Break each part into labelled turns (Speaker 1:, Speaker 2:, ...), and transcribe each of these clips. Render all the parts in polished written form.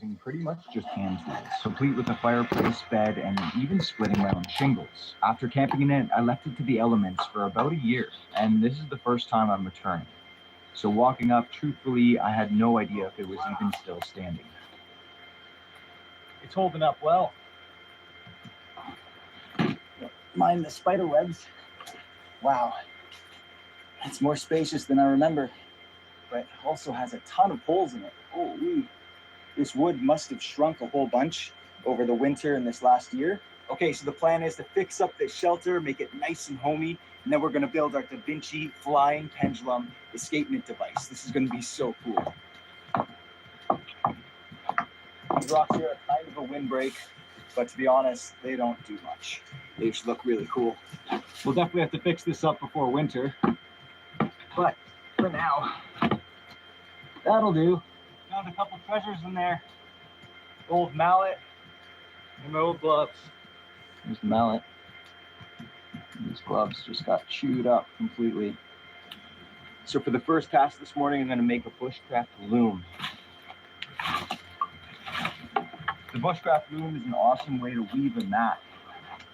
Speaker 1: using pretty much just hand tools, complete with a fireplace, bed, and even splitting my own shingles. After camping in it, I left it to the elements for about a year, and this is the first time I'm returning. So walking up, truthfully, I had no idea if it was even still standing. It's holding up well. Mind the spider webs. Wow, it's more spacious than I remember, but also has a ton of holes in it. Holy, this wood must have shrunk a whole bunch over the winter and this last year. Okay, so the plan is to fix up this shelter, make it nice and homey, and then we're gonna build our Da Vinci flying pendulum escapement device. This is gonna be so cool. These rocks here are kind of a windbreak, but to be honest, they don't do much. They just look really cool. We'll definitely have to fix this up before winter, but for now, that'll do. Found a couple treasures in there. Old mallet and my old gloves. There's the mallet. These gloves just got chewed up completely. So for the first task this morning, I'm going to make a bushcraft loom. The bushcraft loom is an awesome way to weave a mat,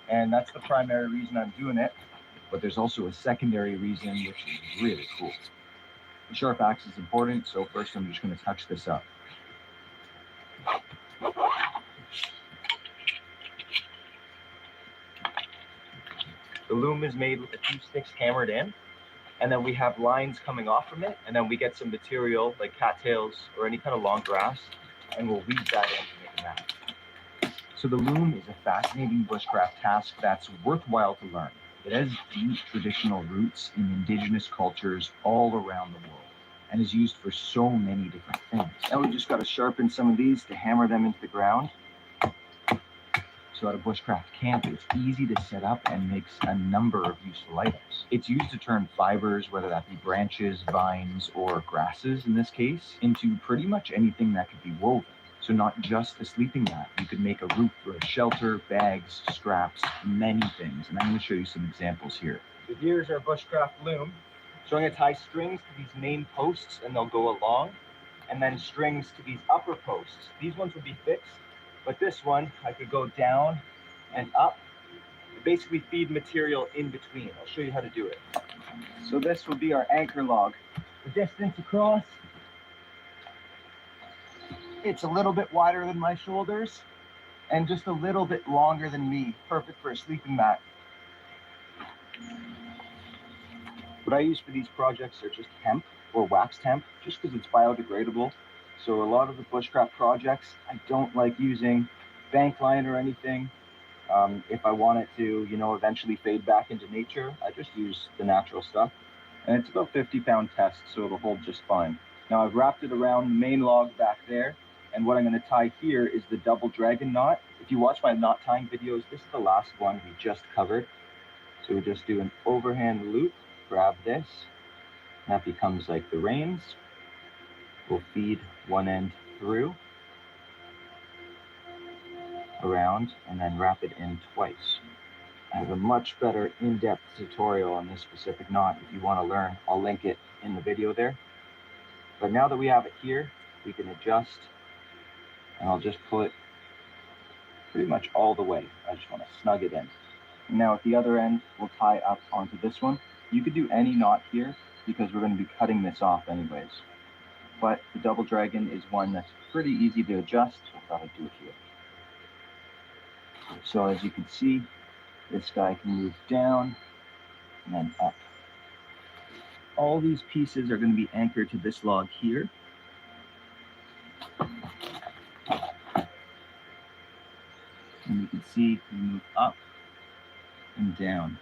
Speaker 1: and that's the primary reason I'm doing it. But there's also a secondary reason, which is really cool. The sharp axe is important, so first I'm just going to touch this up. The loom is made with a few sticks hammered in, and then we have lines coming off from it, and then we get some material like cattails or any kind of long grass, and we'll weave that in to make a mat. So the loom is a fascinating bushcraft task that's worthwhile to learn. It has deep traditional roots in indigenous cultures all around the world and is used for so many different things. Now we just got to sharpen some of these to hammer them into the ground. So at a bushcraft camp, it's easy to set up and makes a number of useful items. It's used to turn fibers, whether that be branches, vines, or grasses in this case, into pretty much anything that could be woven. So not just a sleeping mat, you could make a roof for a shelter, bags, straps, many things. And I'm going to show you some examples here. So here's our bushcraft loom. So I'm going to tie strings to these main posts and they'll go along, and then strings to these upper posts. These ones would be fixed, but this one I could go down and up, and basically feed material in between. I'll show you how to do it. So this will be our anchor log. The distance across, it's a little bit wider than my shoulders and just a little bit longer than me. Perfect for a sleeping mat. What I use for these projects are just hemp or waxed hemp, just because it's biodegradable. So a lot of the bushcraft projects, I don't like using bank line or anything. If I want it to, eventually fade back into nature, I just use the natural stuff. And it's about 50-pound test, so it'll hold just fine. Now I've wrapped it around the main log back there. And what I'm going to tie here is the double dragon knot. If you watch my knot tying videos, this is the last one we just covered. So we just do an overhand loop, grab this, that becomes like the reins. We'll feed one end through, around, and then wrap it in twice. I have a much better in-depth tutorial on this specific knot. If you want to learn, I'll link it in the video there. But now that we have it here, we can adjust. And I'll just pull it pretty much all the way. I just want to snug it in. And now at the other end, we'll tie up onto this one. You could do any knot here because we're going to be cutting this off anyways. But the double dragon is one that's pretty easy to adjust, so I thought I'd do it here. So as you can see, this guy can move down and then up. All these pieces are going to be anchored to this log here. And you can see we move up and down.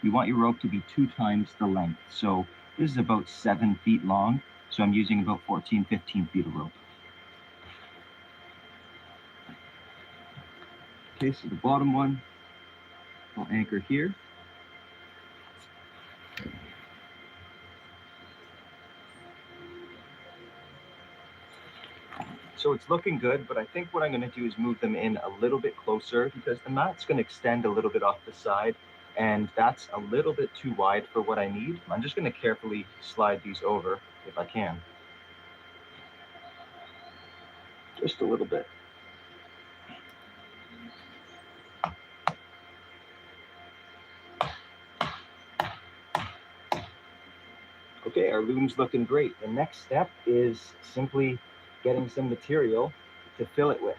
Speaker 1: You want your rope to be 2 times the length. So this is about 7 feet long. So I'm using about 14, 15 feet of rope. Okay, so the bottom one, I'll anchor here. So it's looking good, but I think what I'm going to do is move them in a little bit closer because the mat's going to extend a little bit off the side, and that's a little bit too wide for what I need. I'm just going to carefully slide these over if I can. Just a little bit. Okay, our loom's looking great. The next step is simply getting some material to fill it with.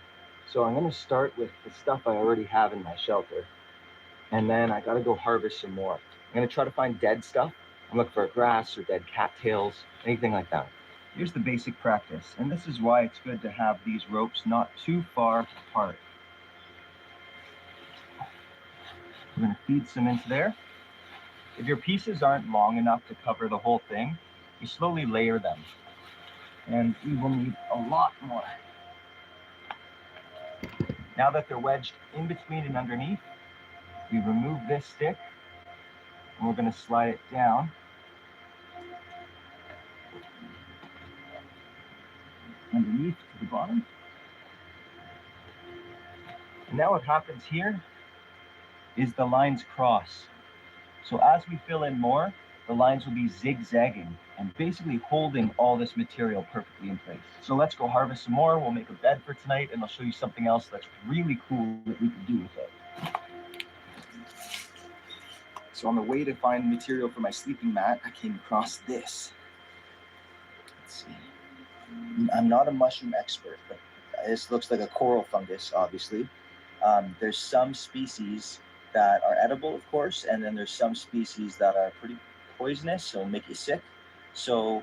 Speaker 1: So I'm going to start with the stuff I already have in my shelter. And then I got to go harvest some more. I'm going to try to find dead stuff. I'm looking for grass or dead cattails, anything like that. Here's the basic practice. And this is why it's good to have these ropes not too far apart. We're going to feed some into there. If your pieces aren't long enough to cover the whole thing, you slowly layer them. And we will need a lot more. Now that they're wedged in between and underneath, we remove this stick and we're going to slide it down underneath to the bottom. And now what happens here is the lines cross. So as we fill in more, the lines will be zigzagging and basically holding all this material perfectly in place. So let's go harvest some more. We'll make a bed for tonight and I'll show you something else that's really cool that we can do with it. So on the way to find material for my sleeping mat, I came across this. Let's see. I'm not a mushroom expert, but this looks like a coral fungus, obviously. There's some species that are edible, of course, and then there's some species that are pretty poisonous, so make you sick. So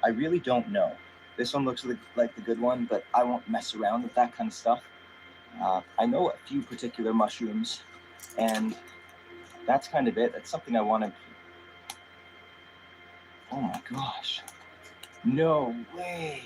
Speaker 1: I really don't know. This one looks like the good one, but I won't mess around with that kind of stuff. I know a few particular mushrooms, and that's kind of it. That's something I want to... Oh my gosh. No way.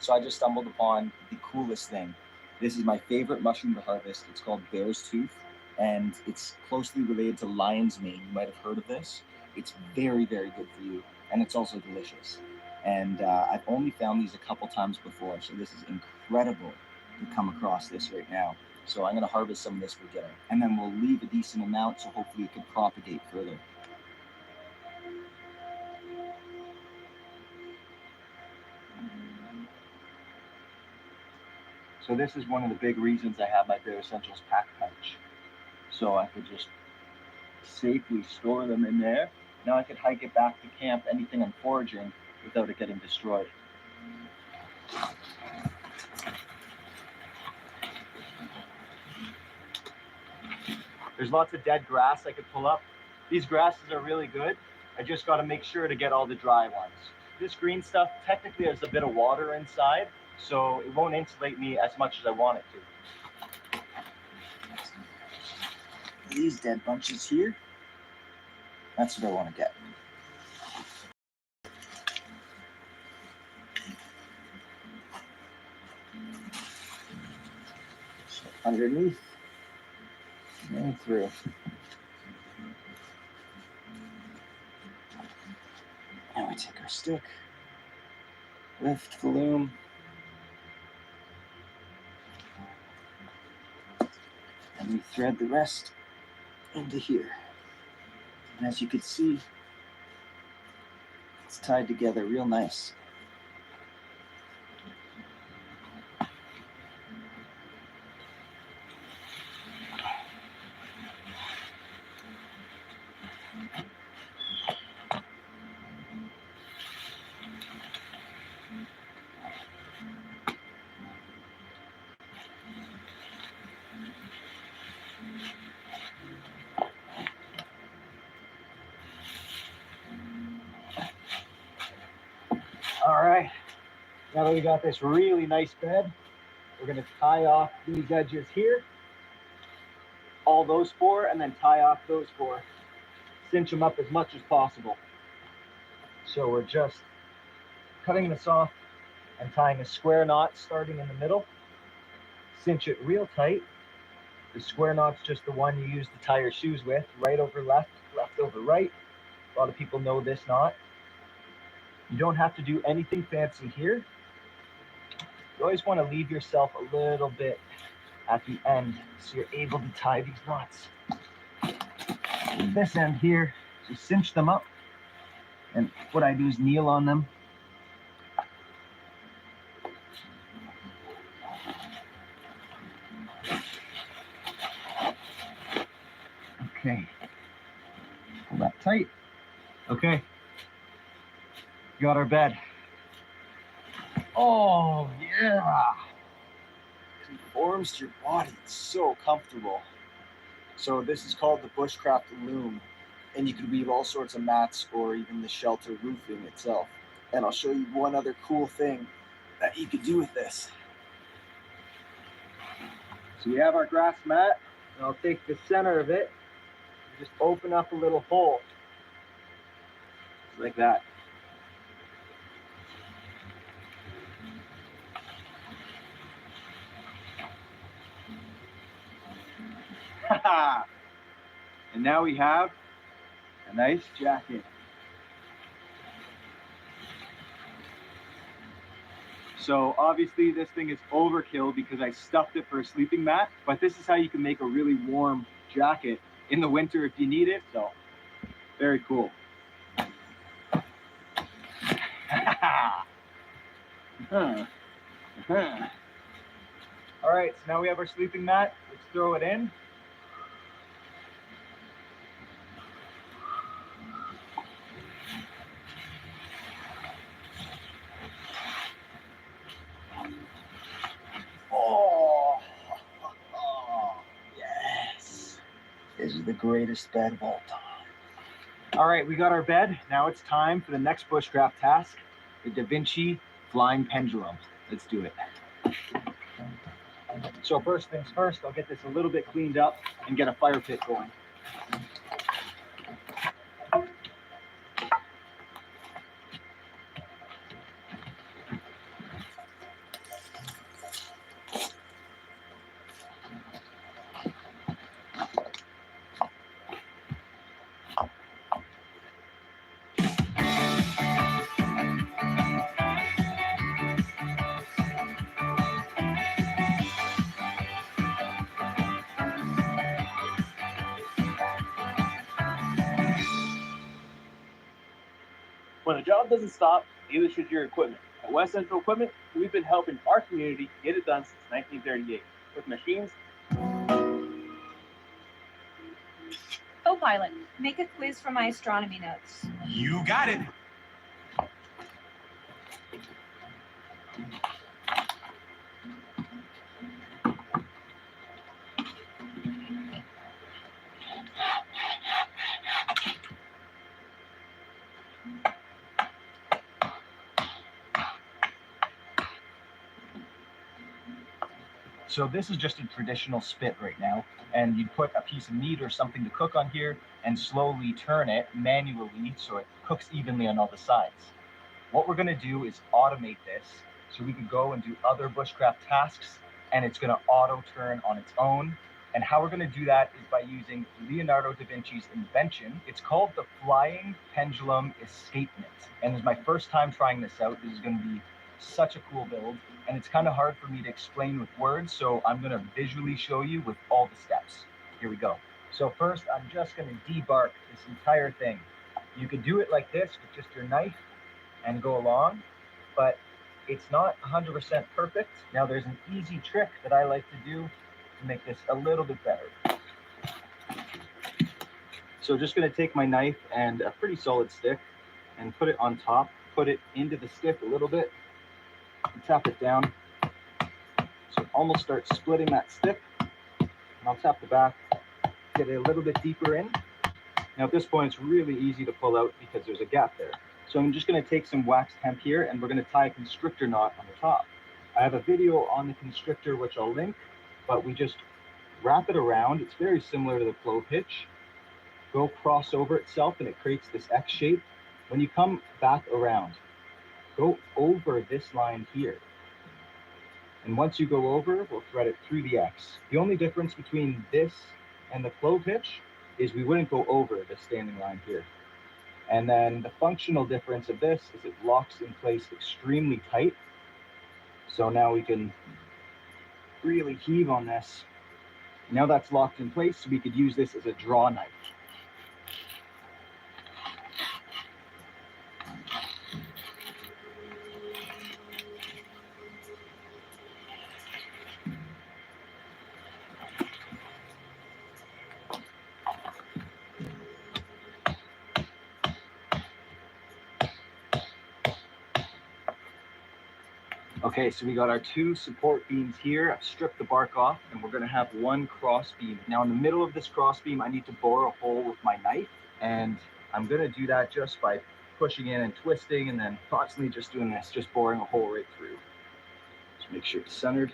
Speaker 1: So I just stumbled upon the coolest thing. This is my favorite mushroom to harvest. It's called bear's tooth, and it's closely related to lion's mane. You might have heard of this. It's very, very good for you, and it's also delicious. And I've only found these a couple times before, so this is incredible to come across this right now. So I'm gonna harvest some of this for dinner, and then we'll leave a decent amount so hopefully it can propagate further. So this is one of the big reasons I have my Bare Essentials pack pouch. So I could just safely store them in there. Now I could hike it back to camp, anything I'm foraging, without it getting destroyed. There's lots of dead grass I could pull up. These grasses are really good. I just got to make sure to get all the dry ones. This green stuff technically has a bit of water inside, so it won't insulate me as much as I want it to. These dead bunches here, that's what I want to get. So underneath and through. Now we take our stick, lift the loom, and we thread the rest into here. And as you can see, it's tied together real nice. All right, now that we got this really nice bed, we're gonna tie off these edges here, all those four, and then tie off those four. Cinch them up as much as possible. So we're just cutting this off and tying a square knot starting in the middle. Cinch it real tight. The square knot's just the one you use to tie your shoes with, right over left, left over right. A lot of people know this knot. You don't have to do anything fancy here. You always want to leave yourself a little bit at the end so you're able to tie these knots. This end here, just cinch them up. And what I do is kneel on them. Okay, got our bed. Oh yeah, conforms to your body. It's so comfortable. So this is called the Bushcraft Loom, and you can weave all sorts of mats or even the shelter roofing itself. And I'll show you one other cool thing that you could do with this. So we have our grass mat, and I'll take the center of it and just open up a little hole, just like that. And now we have a nice jacket. So obviously this thing is overkill because I stuffed it for a sleeping mat, but this is how you can make a really warm jacket in the winter if you need it. So very cool. All right, so now we have our sleeping mat. Let's throw it in. Oh, yes. This is the greatest bed of all time. All right, we got our bed. Now it's time for the next bushcraft task, the Da Vinci flying pendulum. Let's do it. So first things first, I'll get this a little bit cleaned up and get a fire pit going.
Speaker 2: When a job doesn't stop, neither should your equipment. At West Central Equipment, we've been helping our community get it done since 1938. With machines.
Speaker 3: Co-pilot, make a quiz for my astronomy notes.
Speaker 4: You got it.
Speaker 1: So this is just a traditional spit right now, and you'd put a piece of meat or something to cook on here and slowly turn it manually so it cooks evenly on all the sides. What we're going to do is automate this so we can go and do other bushcraft tasks, and it's going to auto turn on its own. And how we're going to do that is by using Leonardo da Vinci's invention. It's called the Flying Pendulum Escapement, and it's my first time trying this out. This is going to be such a cool build, and it's kind of hard for me to explain with words, so I'm going to visually show you with all the steps. Here we go. So first, I'm just going to debark this entire thing. You could do it like this with just your knife and go along, but it's not 100% perfect. Now there's an easy trick that I like to do to make this a little bit better. So just going to take my knife and a pretty solid stick and put it on top, put it into the stick a little bit, and tap it down. So it almost starts splitting that stick. And I'll tap the back, get it a little bit deeper in. Now at this point, it's really easy to pull out because there's a gap there. So I'm just going to take some wax hemp here, and we're going to tie a constrictor knot on the top. I have a video on the constrictor, which I'll link, but we just wrap it around. It's very similar to the flow hitch. Go cross over itself, and it creates this X shape. When you come back around, go over this line here. And once you go over, we'll thread it through the X. The only difference between this and the clove hitch is we wouldn't go over the standing line here. And then the functional difference of this is it locks in place extremely tight. So now we can really heave on this. Now that's locked in place, so we could use this as a draw knife. Okay, so we got our 2 support beams here. I've stripped the bark off, and we're gonna have 1 cross beam. Now in the middle of this cross beam, I need to bore a hole with my knife, and I'm gonna do that just by pushing in and twisting, and then constantly just doing this, just boring a hole right through. Just make sure it's centered.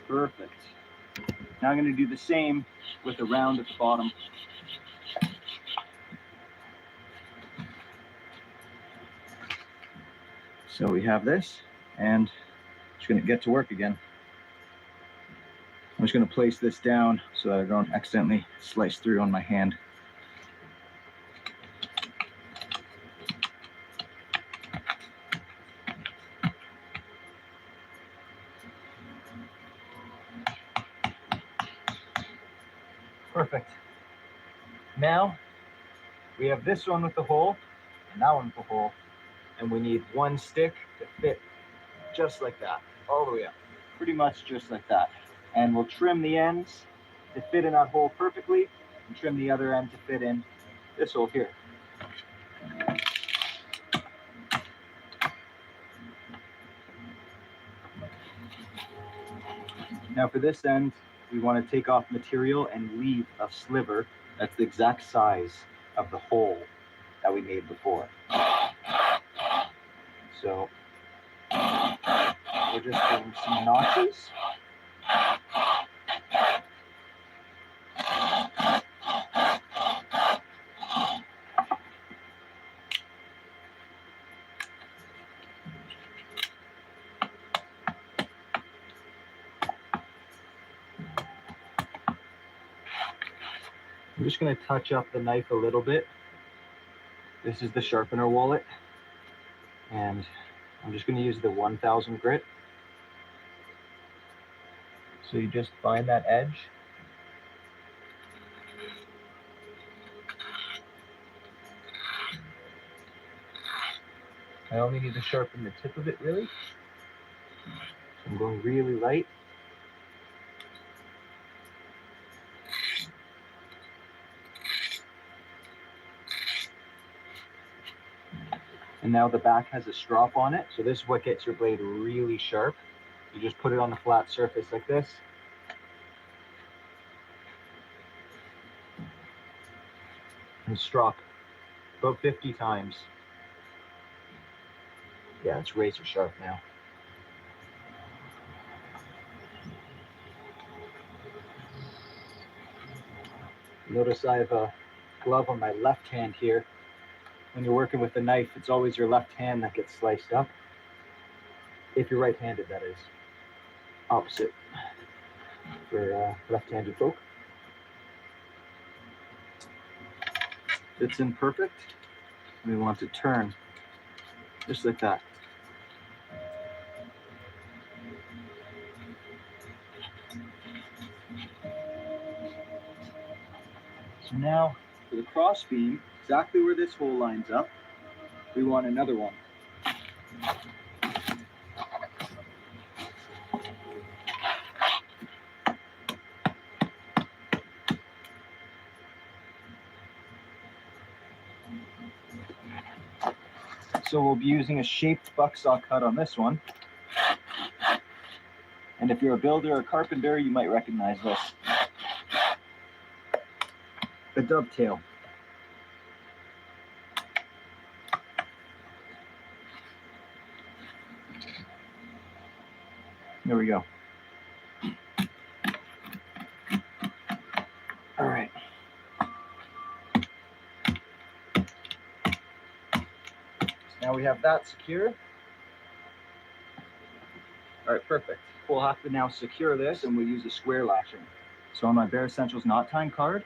Speaker 1: Perfect. Now I'm going to do the same with the round at the bottom. So we have this, and I'm just going to get to work again. I'm just going to place this down so that I don't accidentally slice through on my hand. Perfect. Now we have this one with the hole and that one with the hole, and we need 1 stick to fit just like that, all the way up, pretty much just like that. And we'll trim the ends to fit in that hole perfectly, and trim the other end to fit in this hole here. Now for this end, we want to take off material and leave a sliver that's the exact size of the hole that we made before. So we're just doing some notches. I'm just going to touch up the knife a little bit. This is the sharpener wallet, and I'm just going to use the 1000 grit. So you just find that edge. I only need to sharpen the tip of it, really. So I'm going really light. And now the back has a strop on it. So this is what gets your blade really sharp. You just put it on the flat surface like this. And strop about 50 times. Yeah, it's razor sharp now. Notice I have a glove on my left hand here. When you're working with a knife, it's always your left hand that gets sliced up. If you're right-handed, that is. Opposite for left-handed folk. Fits in perfect. We want to turn just like that. So now for the cross beam, exactly where this hole lines up, we want another one. So we'll be using a shaped bucksaw cut on this one. And if you're a builder or carpenter, you might recognize this. A dovetail. There we go. All right. So now we have that secure. All right, perfect. We'll have to now secure this, and we'll use a square lashing. So on my Bare Essentials knot tying card,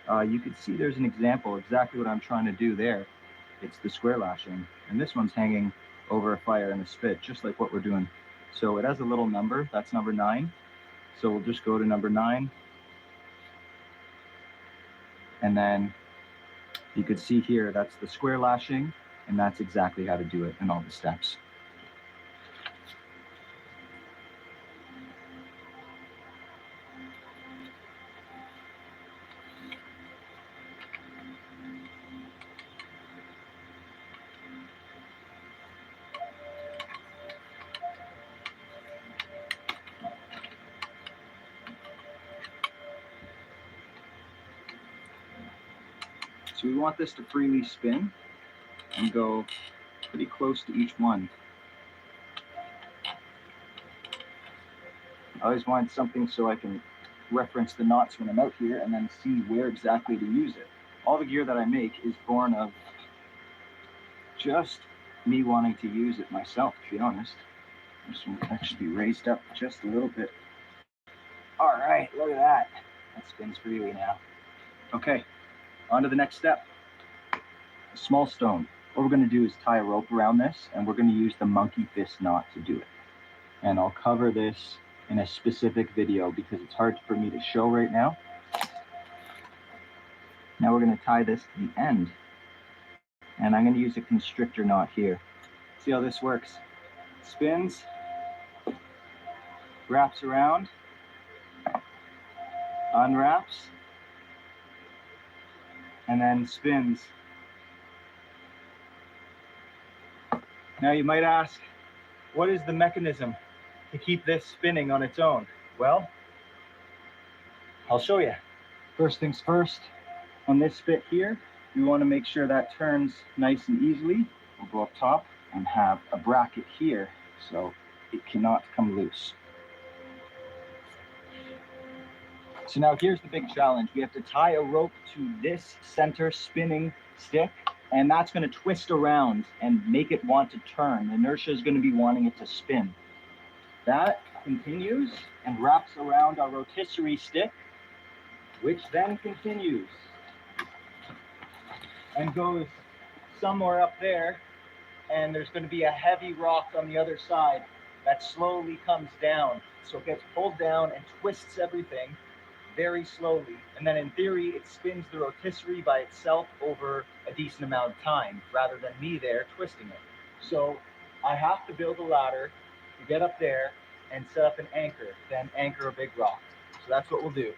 Speaker 1: you can see there's an example exactly what I'm trying to do there. It's the square lashing, and this one's hanging over a fire in a spit, just like what we're doing. So it has a little number, that's number 9. So we'll just go to number 9. And then you could see here, that's the square lashing, and that's exactly how to do it in all the steps. So we want this to freely spin and go pretty close to each one. I always want something so I can reference the knots when I'm out here and then see where exactly to use it. All the gear that I make is born of just me wanting to use it myself, to be honest. This one will actually be raised up just a little bit. All right, look at that. That spins freely now. Okay, on to the next step. A small stone. What we're going to do is tie a rope around this, and we're going to use the monkey fist knot to do it. And I'll cover this in a specific video because it's hard for me to show right now. Now we're going to tie this to the end. And I'm going to use a constrictor knot here. See how this works? Spins, wraps around, unwraps, and then spins. Now you might ask, what is the mechanism to keep this spinning on its own? Well, I'll show you. First things first, on this bit here, we want to make sure that turns nice and easily. We'll go up top and have a bracket here so it cannot come loose. So now here's the big challenge. We have to tie a rope to this center spinning stick, and that's going to twist around and make it want to turn. The inertia is going to be wanting it to spin. That continues and wraps around our rotisserie stick, which then continues and goes somewhere up there, and there's going to be a heavy rock on the other side that slowly comes down. So it gets pulled down and twists everything very slowly, and then in theory it spins the rotisserie by itself over a decent amount of time rather than me there twisting it. So I have to build a ladder to get up there and set up an anchor, then anchor a big rock. So that's what we'll do.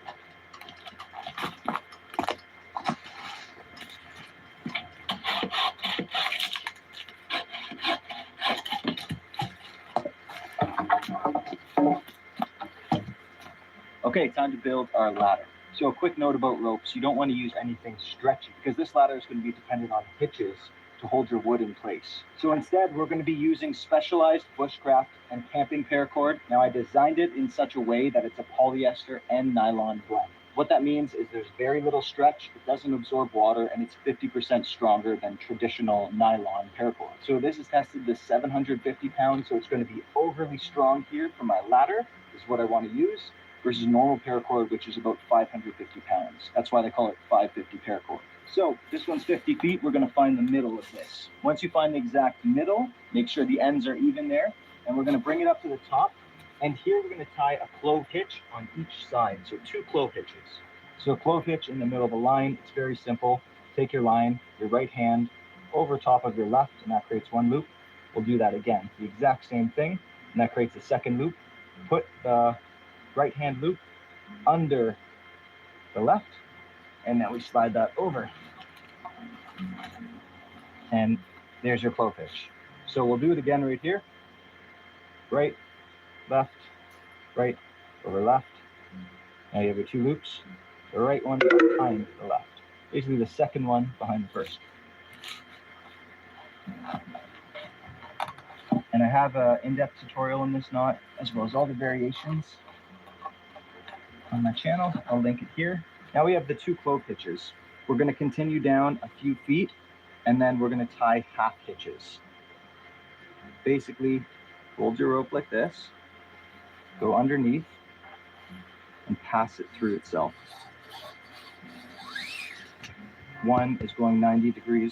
Speaker 1: Okay, time to build our ladder. So a quick note about ropes, you don't want to use anything stretchy because this ladder is going to be dependent on hitches to hold your wood in place. So instead, we're going to be using specialized bushcraft and camping paracord. Now I designed it in such a way that it's a polyester and nylon blend. What that means is there's very little stretch, it doesn't absorb water, and it's 50% stronger than traditional nylon paracord. So this is tested to 750 pounds, so it's going to be overly strong here for my ladder, is what I want to use, versus normal paracord, which is about 550 pounds. That's why they call it 550 paracord. So this one's 50 feet, we're going to find the middle of this. Once you find the exact middle, make sure the ends are even there, and we're going to bring it up to the top. And here we're going to tie a clove hitch on each side, so 2 clove hitches. So a clove hitch in the middle of a line, it's very simple. Take your line, your right hand over top of your left, and that creates 1 loop. We'll do that again, the exact same thing, and that creates a second loop. Put the right hand loop under the left, and then we slide that over. And there's your clove hitch. So we'll do it again right here. Right, left, right, over left. Now you have your 2 loops. The right one behind the left. Basically the second one behind the first. And I have an in-depth tutorial on this knot, as well as all the variations on my channel. I'll link it here. Now we have the 2 clove hitches. We're going to continue down a few feet, and then we're going to tie half hitches. Basically, hold your rope like this, go underneath, and pass it through itself. One is going 90 degrees